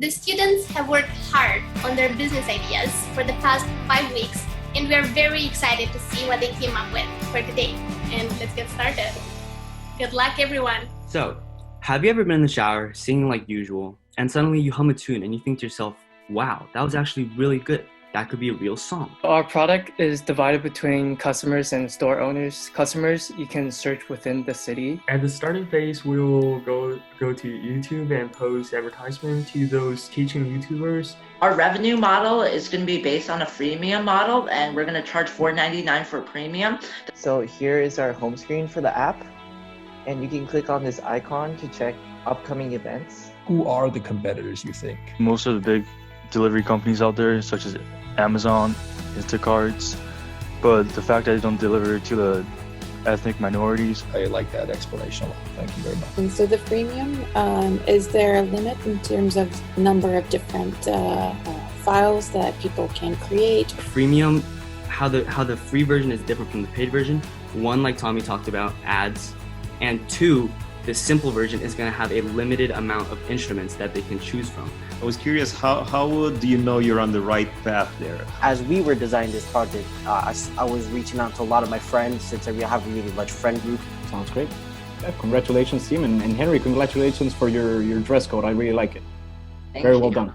The students have worked hard on their business ideas for the past 5 weeks, and we are very excited to see what they came up with for today. And let's get started. Good luck, everyone. So, have you ever been in the shower, singing like usual, and suddenly you hum a tune and you think to yourself, wow, that was actually really good. That could be a real song. Our product is divided between customers and store owners. Customers, you can search within the city. At the starting phase, we will go to YouTube and post advertisement to those teaching YouTubers. Our revenue model is going to be based on a freemium model, and we're going to charge $4.99 for premium. So here is our home screen for the app, and you can click on this icon to check upcoming events. Who are the competitors, you think? Most of the big delivery companies out there, such as Amazon, Instacarts, but the fact that they don't deliver to the ethnic minorities. I like that explanation a lot. Thank you very much. And so the freemium, is there a limit in terms of number of different files that people can create? Freemium, how the free version is different from the paid version. One, like Tommy talked about, ads, and two, the simple version is going to have a limited amount of instruments that they can choose from. I was curious, how do you know you're on the right path there? As we were designing this project, I was reaching out to a lot of my friends since we have a really large friend group. Sounds great. Yeah, congratulations, team. And Henry, congratulations for your dress code. I really like it. Very well done.